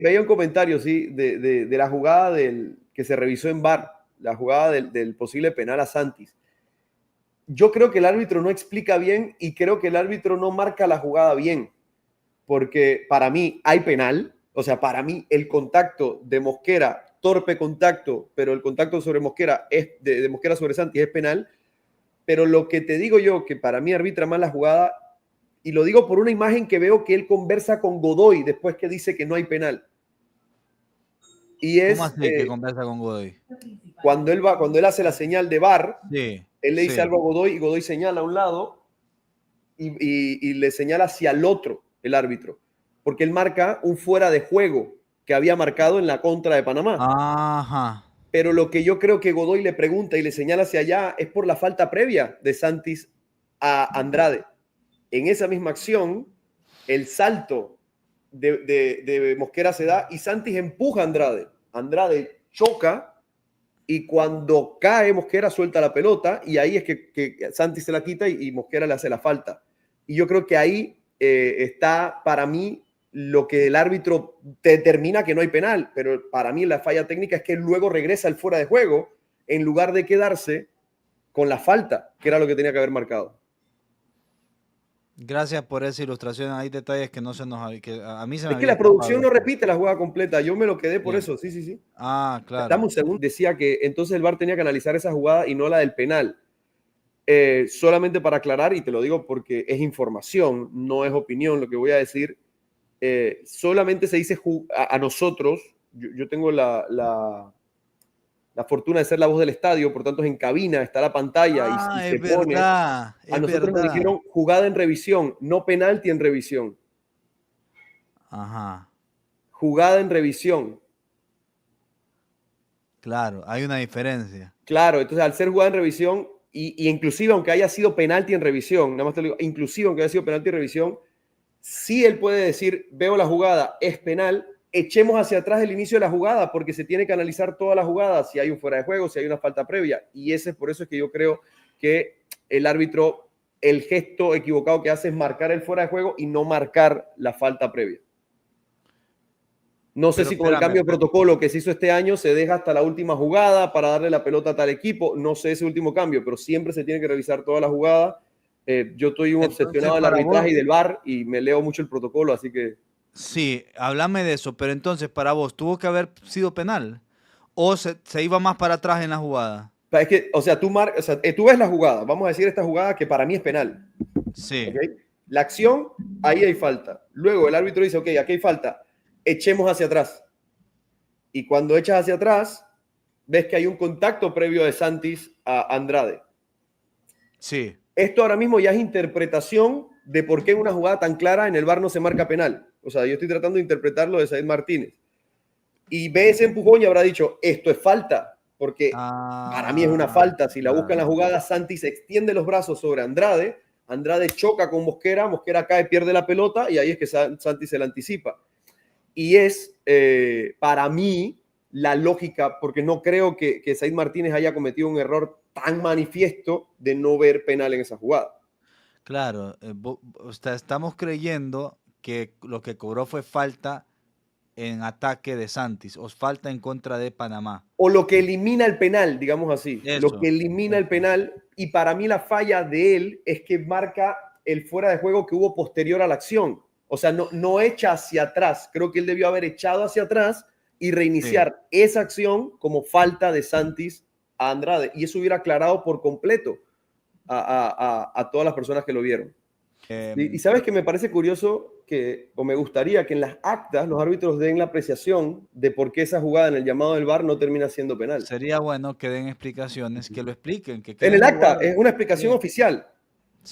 veía un comentario, sí, de la jugada que se revisó en VAR, la jugada del posible penal a Santis. Yo creo que el árbitro no explica bien y creo que el árbitro no marca la jugada bien, porque para mí hay penal, o sea, para mí el contacto de Mosquera, torpe contacto, pero el contacto sobre Mosquera es de Mosquera sobre Santis es penal, pero lo que te digo yo, que para mí arbitra mal la jugada, y lo digo por una imagen que veo que él conversa con Godoy después que dice que no hay penal. Y ¿Cómo es así que conversa con Godoy? cuando él hace la señal de VAR, Sí, él le dice sí. algo a Godoy y Godoy señala a un lado y le señala hacia el otro, el árbitro, porque él marca un fuera de juego que había marcado en la contra de Panamá. Ajá. Pero lo que yo creo que Godoy le pregunta y le señala hacia allá es por la falta previa de Santis a Andrade. En esa misma acción, el salto de Mosquera se da y Santis empuja a Andrade. Andrade choca y cuando cae Mosquera suelta la pelota y ahí es que Santis se la quita y Mosquera le hace la falta. Y yo creo que ahí está para mí lo que el árbitro determina que no hay penal, pero para mí la falla técnica es que luego regresa al fuera de juego en lugar de quedarse con la falta, que era lo que tenía que haber marcado. Gracias por esa ilustración. Hay detalles que no se nos que a mí se me Es que había la escapado producción no esto. repite la jugada completa, yo me lo quedé por Bien. eso, sí, sí, sí. Ah, Dame claro. un segundo. Decía que entonces el VAR tenía que analizar esa jugada y no la del penal. Solamente para aclarar, y te lo digo porque es información, no es opinión lo que voy a decir, solamente se dice a nosotros, yo tengo la fortuna de ser la voz del estadio, por tanto es en cabina, está la pantalla y Ah, se pone, a es nosotros nos verdad. dijeron jugada en revisión, no penalti en revisión, Ajá, jugada en revisión. claro, hay una diferencia. Claro, entonces al ser jugada en revisión, y inclusive aunque haya sido penalti en revisión, nada más te lo digo, inclusive aunque haya sido penalti en revisión, sí él puede decir, veo la jugada, es penal, echemos hacia atrás el inicio de la jugada, porque se tiene que analizar toda la jugada, si hay un fuera de juego, si hay una falta previa. Y ese es por eso es que yo creo que el árbitro, el gesto equivocado que hace es marcar el fuera de juego y no marcar la falta previa. No sé Pero si con el espérame, cambio de protocolo que se hizo este año se deja hasta la última jugada para darle la pelota a tal equipo. No sé ese último cambio, pero siempre se tiene que revisar toda la jugada. Yo estoy un entonces obsesionado del para vos, arbitraje y del VAR y me leo mucho el protocolo, así que sí, háblame de eso, pero entonces para vos, ¿tuvo que haber sido penal? ¿O se iba más para atrás en la jugada? es que, o sea, tú ves la jugada. Vamos a decir esta jugada que para mí es penal. Sí, ¿Okay? La acción, ahí hay falta. Luego el árbitro dice, ok, aquí hay falta. Echemos hacia atrás. Y cuando echas hacia atrás, ves que hay un contacto previo de Santis a Andrade. sí, Esto ahora mismo ya es interpretación de por qué en una jugada tan clara en el VAR no se marca penal. O sea, yo estoy tratando de interpretarlo de Said Martínez. Y ve ese empujón y habrá dicho, esto es falta, porque para mí es una ah, falta. Si la busca en la claro, jugada, Santi se extiende los brazos sobre Andrade, Andrade choca con Mosquera, Mosquera cae, pierde la pelota y ahí es que Santi se la anticipa. Y es para mí la lógica, porque no creo que Said Martínez haya cometido un error tan manifiesto de no ver penal en esa jugada. claro. O sea, estamos creyendo que lo que cobró fue falta en ataque de Santis, o falta en contra de Panamá. O lo que elimina el penal, digamos así, lo que Eso, elimina el eso. penal, y para mí la falla de él es que marca el fuera de juego que hubo posterior a la acción. O sea, no echa hacia atrás. Creo que él debió haber echado hacia atrás y Sí. reiniciar esa acción como falta de Santis a Andrade. Y eso hubiera aclarado por completo a todas las personas que lo vieron. Y Em, sabes que me parece curioso que, o me gustaría que en las actas los árbitros den la apreciación de por qué esa jugada en el llamado del VAR no termina siendo penal. Sería bueno que den explicaciones, que lo expliquen, que En queden el acta jugadas. es una explicación Sí, oficial.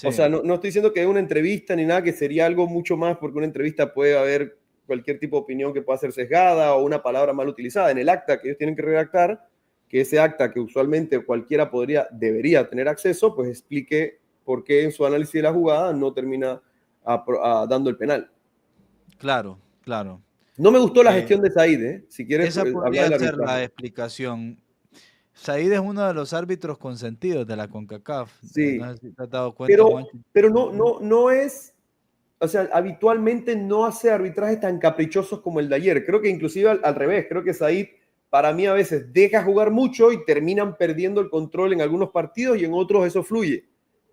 O sea, sí, no estoy diciendo que es una entrevista ni nada, que sería algo mucho más, porque una entrevista puede haber cualquier tipo de opinión que pueda ser sesgada o una palabra mal utilizada. En el acta que ellos tienen que redactar, que ese acta que usualmente cualquiera debería tener acceso, pues explique por qué en su análisis de la jugada no termina dando el penal. claro, claro. No me gustó la Eh, gestión de Said, ¿eh? Si quieres esa hablar podría del ser arbitraje. la explicación. Said es uno de los árbitros consentidos de la CONCACAF. Sí, No sé si te has dado cuenta, Juan. pero no es. o sea, habitualmente no hace arbitrajes tan caprichosos como el de ayer. Creo que inclusive al revés, creo que Said para mí a veces deja jugar mucho y terminan perdiendo el control en algunos partidos y en otros eso fluye.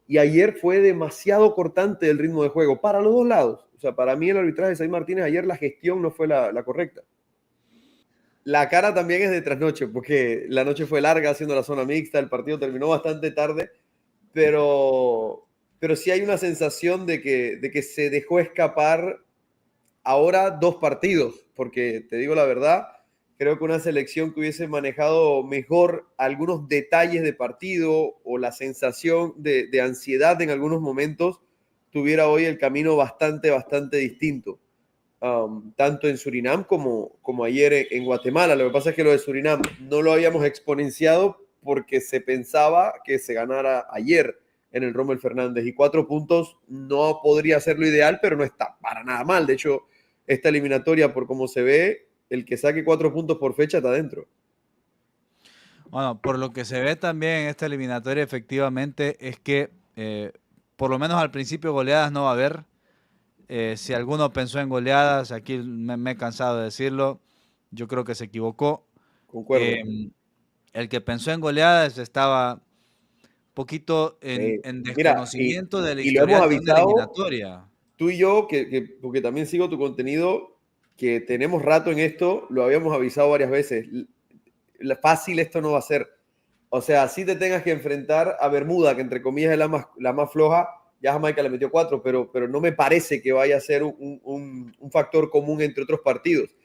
Y ayer fue demasiado cortante el ritmo de juego para los dos lados. O sea, para mí el arbitraje de Said Martínez ayer la gestión no fue la correcta. La cara también es de trasnoche, porque la noche fue larga haciendo la zona mixta, el partido terminó bastante tarde, pero sí hay una sensación de que se dejó escapar ahora dos partidos, porque te digo la verdad, creo que una selección que hubiese manejado mejor algunos detalles de partido o la sensación de ansiedad en algunos momentos, tuviera hoy el camino bastante distinto. Tanto en Surinam como ayer en Guatemala. Lo que pasa es que lo de Surinam no lo habíamos exponenciado porque se pensaba que se ganara ayer en el Rommel Fernández y 4 puntos no podría ser lo ideal, pero no está para nada mal. De hecho, esta eliminatoria, por cómo se ve, el que saque 4 puntos por fecha está dentro. Bueno, por lo que se ve también en esta eliminatoria, efectivamente, es que por lo menos al principio goleadas no va a haber. Si alguno pensó en goleadas, aquí me he cansado de decirlo, yo creo que se equivocó. Concuerdo. El que pensó en goleadas estaba poquito en Mira, desconocimiento del y lo hemos historial de una avisado eliminatoria. tú y yo, porque también sigo tu contenido, que tenemos rato en esto, lo habíamos avisado varias veces. Fácil esto no va a ser. O sea, si te tengas que enfrentar a Bermuda, que entre comillas es la más floja, ya Jamaica le metió 4, pero no me parece que vaya a ser un factor común entre otros partidos.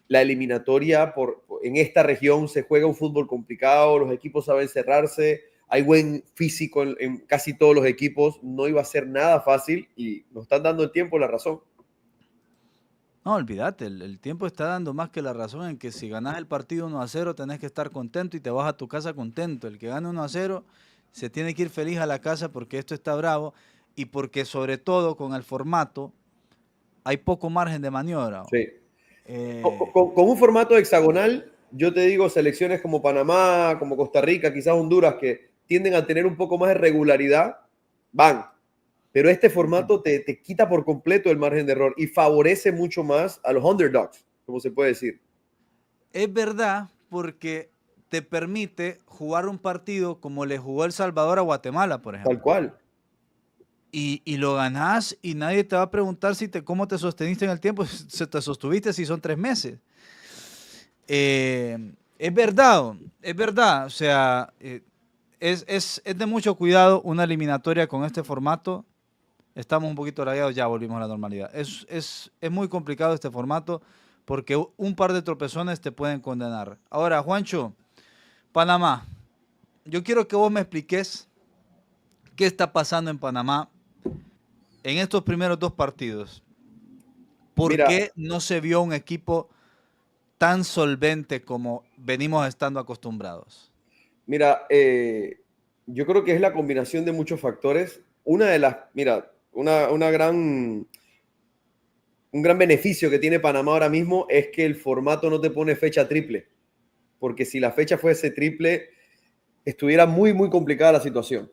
La eliminatoria en esta región se juega un fútbol complicado, los equipos saben cerrarse, hay buen físico en casi todos los equipos, no iba a ser nada fácil y nos están dando el tiempo la razón. No, olvídate, el tiempo está dando más que la razón en que si ganás el partido 1-0 tenés que estar contento y te vas a tu casa contento. El que gane 1-0 se tiene que ir feliz a la casa porque esto está bravo y porque sobre todo con el formato hay poco margen de maniobra. Sí. Eh, Con un formato hexagonal, yo te digo, selecciones como Panamá, como Costa Rica, quizás Honduras, que tienden a tener un poco más de regularidad, van. Pero este formato te quita por completo el margen de error y favorece mucho más a los underdogs, como se puede decir. es verdad porque te permite jugar un partido como le jugó El Salvador a Guatemala, por Tal ejemplo. cual. Y lo ganás y nadie te va a preguntar cómo te sosteniste en el tiempo, se te sostuviste si son 3 meses. Es verdad, o sea, es de mucho cuidado una eliminatoria con este formato. Estamos un poquito rayados, ya volvimos a la normalidad. Es muy complicado este formato porque un par de tropezones te pueden condenar. Ahora, Juancho, Panamá, yo quiero que vos me expliques qué está pasando en Panamá en estos primeros dos partidos. ¿Por Mira, qué no se vio un equipo tan solvente como venimos estando acostumbrados? mira, yo creo que es la combinación de muchos factores. Mira, un gran beneficio que tiene Panamá ahora mismo es que el formato no te pone fecha triple, porque si la fecha fuese triple, estuviera muy complicada la situación.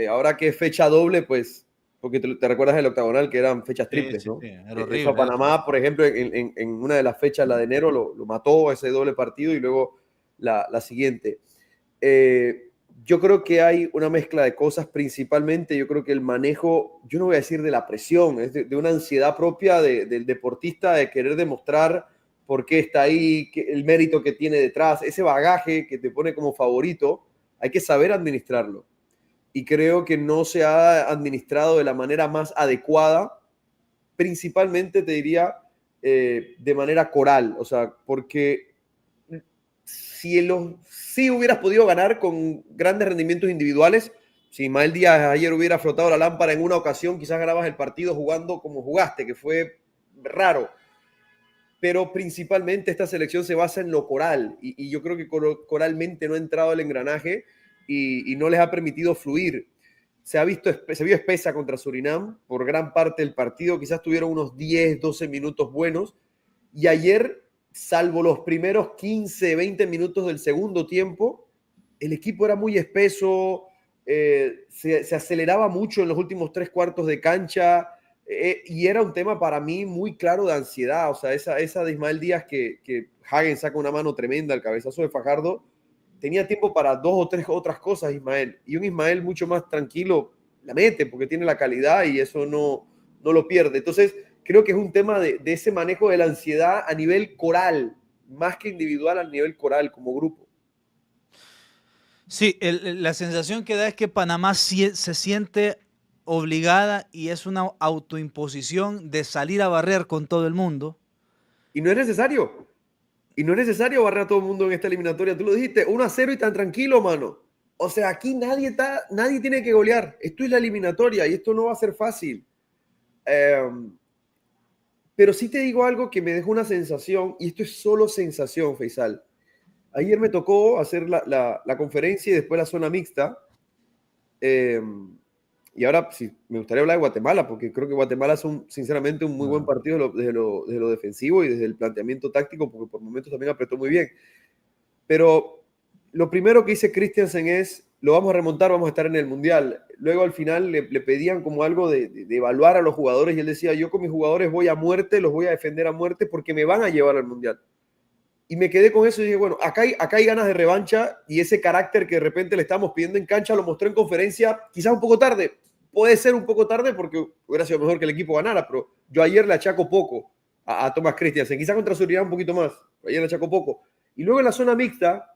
Ahora que es fecha doble, pues, porque te recuerdas del octagonal que eran fechas Sí, triples, sí, ¿no? sí, era Eso a horrible eso. Panamá, por ejemplo, en una de las fechas, la de enero, lo mató ese doble partido y luego la siguiente. Eh, yo creo que hay una mezcla de cosas, principalmente yo creo que el manejo, yo no voy a decir de la presión, es de una ansiedad propia del deportista de querer demostrar por qué está ahí, el mérito que tiene detrás, ese bagaje que te pone como favorito, hay que saber administrarlo. Y creo que no se ha administrado de la manera más adecuada, principalmente te diría de manera coral, o sea, porque si hubieras podido ganar con grandes rendimientos individuales, si Ismael Díaz ayer hubiera frotado la lámpara en una ocasión, quizás ganabas el partido jugando como jugaste, que fue raro. Pero principalmente esta selección se basa en lo coral y yo creo que coralmente no ha entrado el engranaje y no les ha permitido fluir. Se vio espesa contra Surinam por gran parte del partido, quizás tuvieron unos 10, 12 minutos buenos y ayer, salvo los primeros 15, 20 minutos del segundo tiempo, el equipo era muy espeso, se aceleraba mucho en los últimos 3 cuartos de cancha, Y era un tema para mí muy claro de ansiedad. O sea, esa de Ismael Díaz que Hagen saca una mano tremenda, el cabezazo de Fajardo, tenía tiempo para dos o tres otras cosas Ismael. Y un Ismael mucho más tranquilo la mete porque tiene la calidad y eso no lo pierde. Entonces, creo que es un tema de ese manejo de la ansiedad a nivel coral, más que individual, a nivel coral, como grupo. Sí, la sensación que da es que Panamá se siente obligada y es una autoimposición de salir a barrer con todo el mundo. Y no es necesario. Y no es necesario barrer a todo el mundo en esta eliminatoria. Tú lo dijiste, 1-0 y tan tranquilo, mano. O sea, aquí nadie tiene que golear. Esto es la eliminatoria y esto no va a ser fácil. Pero sí te digo algo que me dejó una sensación, y esto es solo sensación, Faisal. Ayer me tocó hacer la conferencia y después la zona mixta. Eh, y ahora sí, me gustaría hablar de Guatemala, porque creo que Guatemala es sinceramente un muy buen partido desde lo defensivo y desde el planteamiento táctico, porque por momentos también apretó muy bien. Pero lo primero que dice Christiansen es, lo vamos a remontar, vamos a estar en el Mundial. Luego al final le pedían como algo de evaluar a los jugadores y él decía, yo con mis jugadores voy a muerte, los voy a defender a muerte porque me van a llevar al Mundial. Y me quedé con eso y dije, bueno, acá hay ganas de revancha y ese carácter que de repente le estamos pidiendo en cancha lo mostró en conferencia, quizás un poco tarde. Puede ser un poco tarde porque hubiera sido mejor que el equipo ganara, pero yo ayer le achaco poco a Thomas Christiansen. Quizás contra Surinam un poquito más, ayer le achaco poco. Y luego en la zona mixta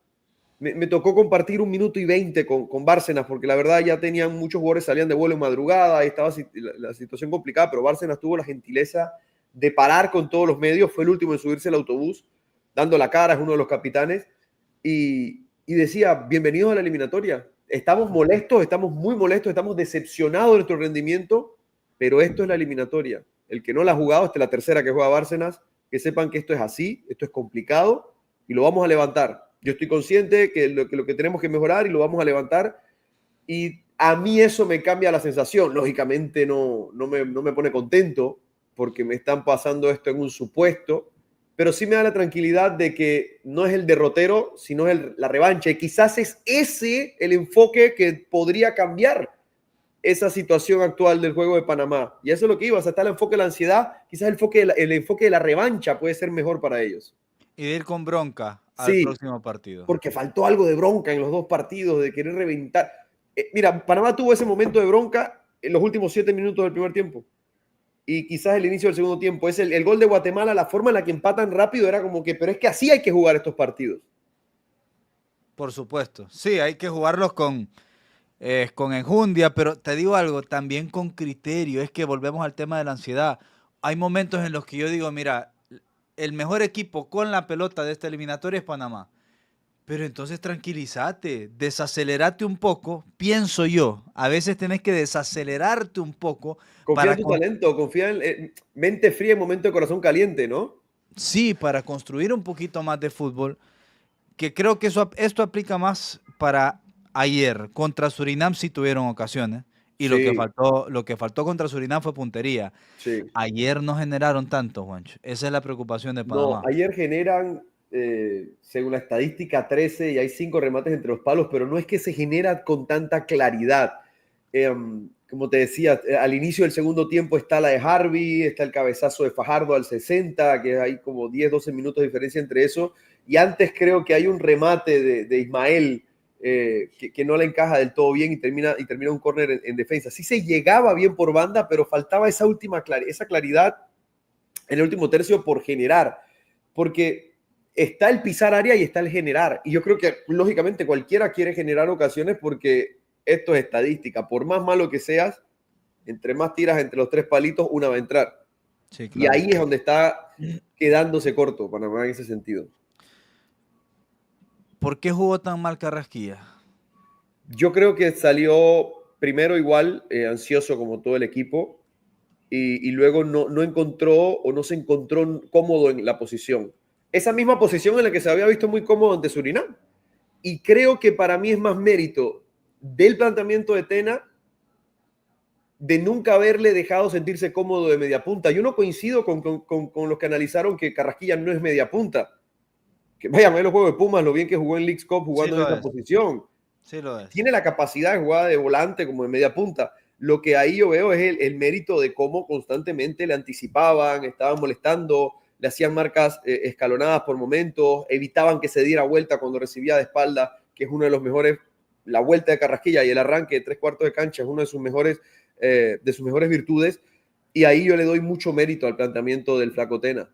me tocó compartir 1 minuto y 20 con Bárcenas, porque la verdad ya tenían muchos jugadores, salían de vuelo en madrugada, y estaba la situación complicada, pero Bárcenas tuvo la gentileza de parar con todos los medios, fue el último en subirse al autobús, dando la cara, es uno de los capitanes, y decía, bienvenidos a la eliminatoria. Estamos molestos, estamos muy molestos, estamos decepcionados de nuestro rendimiento, pero esto es la eliminatoria. El que no la ha jugado, esta es la tercera que juega Bárcenas, que sepan que esto es así, esto es complicado, y lo vamos a levantar. Yo estoy consciente que lo que tenemos que mejorar y lo vamos a levantar, y a mí eso me cambia la sensación. Lógicamente no me pone contento porque me están pasando esto en un supuesto, pero sí me da la tranquilidad de que no es el derrotero, sino es la revancha. Y quizás es ese el enfoque que podría cambiar esa situación actual del juego de Panamá. Y eso es lo que iba, o sea, está el enfoque de la ansiedad, quizás el enfoque de la revancha puede ser mejor para ellos. Y de ir con bronca al Sí, próximo partido. porque faltó algo de bronca en los dos partidos, de querer reventar. Mira, Panamá tuvo ese momento de bronca en los últimos 7 minutos del primer tiempo y quizás el inicio del segundo tiempo. Es el gol de Guatemala, la forma en la que empatan rápido era como que, pero es que así hay que jugar estos partidos. Por supuesto. Sí, hay que jugarlos con enjundia, pero te digo algo, también con criterio. Es que volvemos al tema de la ansiedad. Hay momentos en los que yo digo, mira, el mejor equipo con la pelota de esta eliminatoria es Panamá. Pero entonces tranquilízate, desacelerate un poco, pienso yo. A veces tenés que desacelerarte un poco Confía en para, tu talento, confía en mente fría en momento de corazón caliente, ¿no? sí, para construir un poquito más de fútbol, que creo que esto aplica más para ayer. Contra Surinam sí tuvieron ocasiones y Sí, lo que faltó contra Surinam fue puntería. sí. Ayer no generaron tanto, Juancho. Esa es la preocupación de No, Panamá. ayer generan, según la estadística, 13 y hay 5 remates entre los palos, pero no es que se genera con tanta claridad. Como te decía, al inicio del segundo tiempo está la de Harvey, está el cabezazo de Fajardo al 60, que hay como 10, 12 minutos de diferencia entre eso. Y antes creo que hay un remate de Ismael que no le encaja del todo bien y termina un córner en defensa. Sí se llegaba bien por banda, pero faltaba esa claridad en el último tercio por generar, porque está el pisar área y está el generar. Y yo creo que, lógicamente, cualquiera quiere generar ocasiones porque esto es estadística. Por más malo que seas, entre más tiras entre los tres palitos, una va a entrar. Sí, Y claro. ahí es donde está quedándose corto Panamá en ese sentido. ¿Por qué jugó tan mal Carrasquilla? Yo creo que salió primero igual, ansioso como todo el equipo, y luego no encontró o no se encontró cómodo en la posición. Esa misma posición en la que se había visto muy cómodo ante Surinam. Y creo que para mí es más mérito del planteamiento de Tena de nunca haberle dejado sentirse cómodo de media punta. Yo no coincido con los que analizaron que Carrasquilla no es media punta. Que vayan a ver los juegos de Pumas, lo bien que jugó en Leagues Cup Sí jugando en lo esa es, posición. sí lo es. Tiene la capacidad de jugar de volante como de media punta. Lo que ahí yo veo es el mérito de cómo constantemente le anticipaban, estaban molestando, le hacían marcas escalonadas por momentos, evitaban que se diera vuelta cuando recibía de espalda, que es uno de los mejores, la vuelta de Carrasquilla y el arranque de 3/4 de cancha es uno de sus mejores virtudes, y ahí yo le doy mucho mérito al planteamiento del Flaco Tena.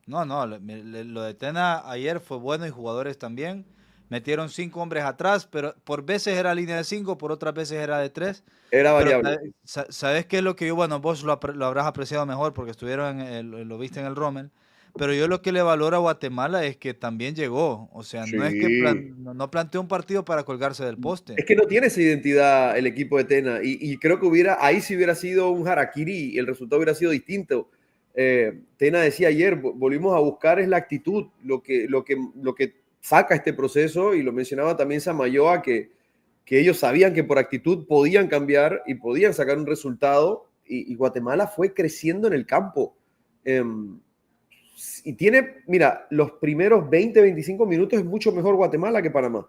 No, no, lo de Tena ayer fue bueno y jugadores también. Metieron 5 hombres atrás, pero por veces era línea de 5, por otras veces era de 3. Era Pero variable. ¿sabes qué es lo que yo? Bueno, vos lo habrás apreciado mejor porque estuvieron lo viste en el Rommel. Pero yo lo que le valoro a Guatemala es que también llegó. O sea, no es que Sí. no planteó un partido para colgarse del poste. Es que no tiene esa identidad el equipo de Tena y creo que ahí sí hubiera sido un harakiri y el resultado hubiera sido distinto. Tena decía ayer, volvimos a buscar es la actitud, lo que saca este proceso, y lo mencionaba también Samayoa, que ellos sabían que por actitud podían cambiar y podían sacar un resultado, y Guatemala fue creciendo en el campo. Y tiene, mira, los primeros 20, 25 minutos es mucho mejor Guatemala que Panamá.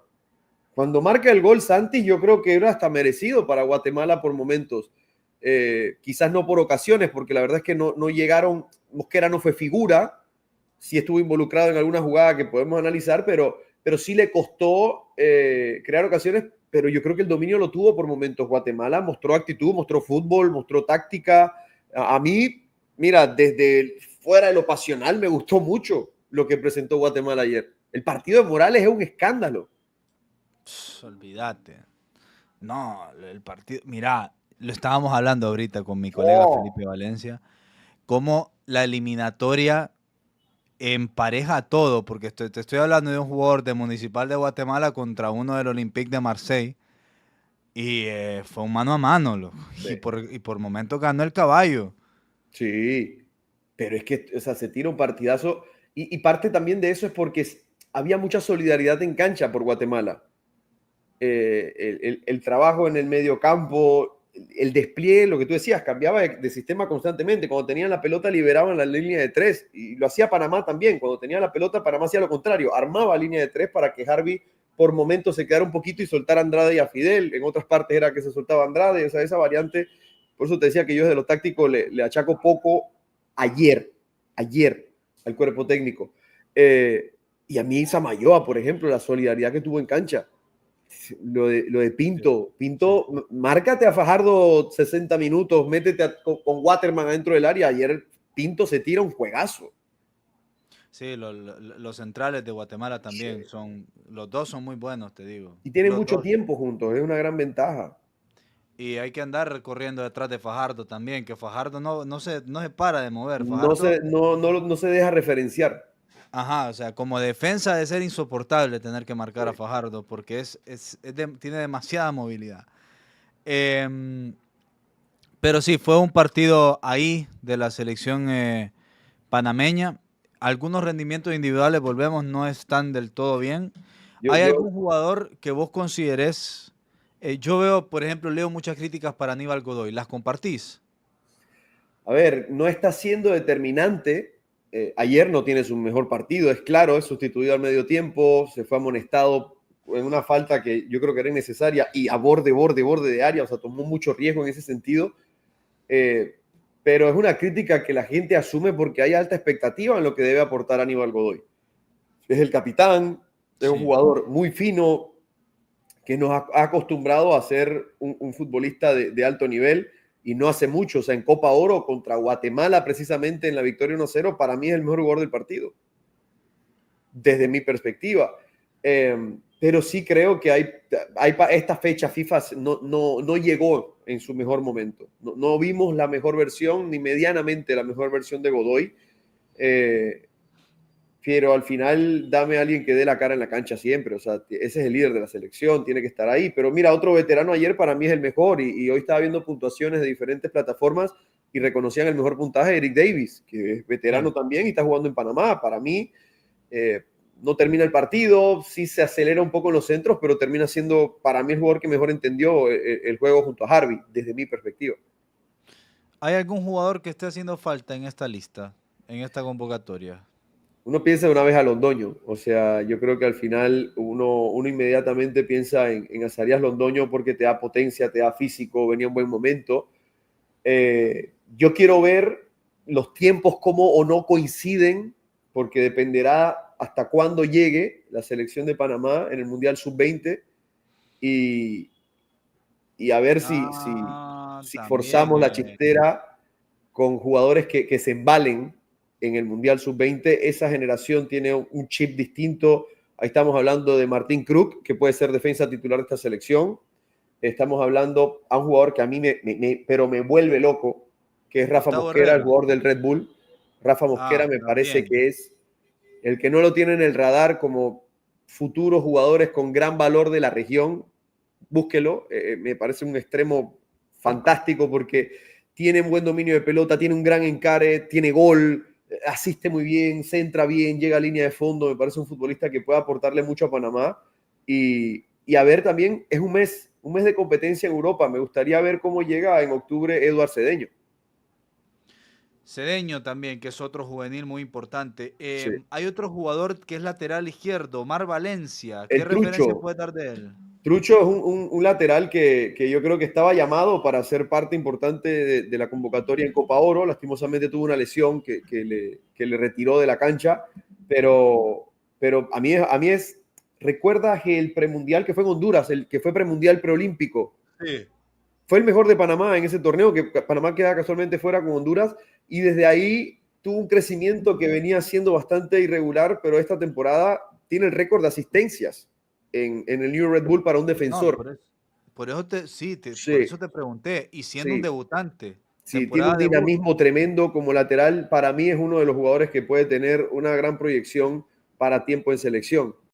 Cuando marca el gol Santis, yo creo que era hasta merecido para Guatemala por momentos. Quizás no por ocasiones, porque la verdad es que no llegaron. Mosquera no fue figura, sí estuvo involucrado en alguna jugada que podemos analizar, pero sí le costó crear ocasiones, pero yo creo que el dominio lo tuvo por momentos. Guatemala mostró actitud, mostró fútbol, mostró táctica. A mí, mira, desde fuera de lo pasional me gustó mucho lo que presentó Guatemala ayer. El partido de Morales es un escándalo. Olvídate. No, el partido. Mira, lo estábamos hablando ahorita con mi colega Oh, Felipe Valencia. Cómo la eliminatoria empareja todo, porque te estoy hablando de un jugador de Municipal de Guatemala contra uno del Olympique de Marseille, y fue un mano a mano, loco, sí. y por momentos ganó el caballo. Sí, pero es que, o sea, se tira un partidazo y parte también de eso es porque había mucha solidaridad en cancha por Guatemala. El trabajo en el medio campo, el despliegue, lo que tú decías, cambiaba de sistema constantemente. Cuando tenían la pelota liberaban la línea de tres, y lo hacía Panamá también. Cuando tenía la pelota, Panamá hacía lo contrario, armaba línea de tres para que Harvey por momentos se quedara un poquito y soltara a Andrade y a Fidel. En otras partes era que se soltaba Andrade, o sea, esa variante. Por eso te decía que yo desde lo táctico le achaco poco ayer al cuerpo técnico. Y a mí Samayoa, por ejemplo, la solidaridad que tuvo en cancha, lo de Sí, Pinto. sí. Pinto, márcate a Fajardo 60 minutos, métete con Waterman adentro del área. Ayer Pinto se tira un juegazo. Sí, los centrales de Guatemala también Sí. son, los dos son muy buenos, te digo. Y tienen Los mucho dos. tiempo juntos, es una gran ventaja. Y hay que andar recorriendo detrás de Fajardo también, que Fajardo no se para de mover. No Fajardo, se, no se deja referenciar. ajá, o sea, como defensa de ser insoportable tener que marcar a Sí. Fajardo, porque tiene demasiada movilidad. Em, pero sí, fue un partido ahí de la selección panameña. Algunos rendimientos individuales, volvemos, no están del todo bien. Yo, ¿Hay yo, algún jugador que vos consideres? Yo veo, por ejemplo, leo muchas críticas para Aníbal Godoy. ¿Las compartís? a ver, no está siendo determinante. Ayer no tiene su mejor partido, es claro, es sustituido al medio tiempo, se fue amonestado en una falta que yo creo que era innecesaria y a borde de área, o sea, tomó mucho riesgo en ese sentido. Eh, pero es una crítica que la gente asume porque hay alta expectativa en lo que debe aportar Aníbal Godoy. Es el capitán, es un Sí. jugador muy fino, que nos ha acostumbrado a ser un futbolista de alto nivel, y no hace mucho, o sea, en Copa Oro contra Guatemala, precisamente en la victoria 1-0, para mí es el mejor jugador del partido, desde mi perspectiva. Pero sí creo que esta fecha FIFA no llegó en su mejor momento. No vimos la mejor versión, ni medianamente la mejor versión de Godoy. Eh, pero al final dame a alguien que dé la cara en la cancha siempre. O sea, ese es el líder de la selección, tiene que estar ahí. Pero mira, otro veterano ayer para mí es el mejor, y hoy estaba viendo puntuaciones de diferentes plataformas y reconocían el mejor puntaje, Eric Davis, que es veterano Sí. también y está jugando en Panamá. Para mí, eh, no termina el partido, sí se acelera un poco en los centros, pero termina siendo para mí el jugador que mejor entendió el juego junto a Harvey, desde mi perspectiva. ¿Hay algún jugador que esté haciendo falta en esta lista, en esta convocatoria? Uno piensa una vez a Londoño, o sea, yo creo que al final uno inmediatamente piensa en Azarías Londoño porque te da potencia, te da físico, venía en buen momento. Yo quiero ver los tiempos cómo o no coinciden, porque dependerá hasta cuándo llegue la selección de Panamá en el Mundial Sub-20 y, y a ver si También. forzamos la chistera con jugadores que se embalen en el Mundial Sub-20. Esa generación tiene un chip distinto. Ahí estamos hablando de Martín Kruk, que puede ser defensa titular de esta selección. Estamos hablando a un jugador que a mí pero me vuelve loco, que es Rafa Gustavo Mosquera, el Herrera. jugador del Red Bull. Rafa Mosquera me parece También. que es el que no lo tiene en el radar como futuros jugadores con gran valor de la región. Búsquelo, me parece un extremo fantástico porque tiene un buen dominio de pelota, tiene un gran encare, tiene gol, asiste muy bien, centra bien, llega a línea de fondo. Me parece un futbolista que puede aportarle mucho a Panamá. Y a ver también, es un mes de competencia en Europa. Me gustaría ver cómo llega en octubre Eduard Cedeño. Cedeño también, que es otro juvenil muy importante. Sí. Hay otro jugador que es lateral izquierdo, Mar Valencia. ¿Qué El referencia Trucho. puede dar de él? Trucho es un lateral que yo creo que estaba llamado para ser parte importante de la convocatoria en Copa Oro. Lastimosamente tuvo una lesión que le retiró de la cancha, pero a mí es, ¿recuerdas el premundial que fue en Honduras, el que fue premundial preolímpico? Sí. Fue el mejor de Panamá en ese torneo, que Panamá queda casualmente fuera con Honduras, y desde ahí tuvo un crecimiento que venía siendo bastante irregular, pero esta temporada tiene el récord de asistencias en el New Red Bull para un No, defensor. por Sí, eso te pregunté. Y siendo un sí, debutante, sí, tiene un temporada debut. dinamismo tremendo como lateral. Para mí es uno de los jugadores que puede tener una gran proyección para tiempo en selección.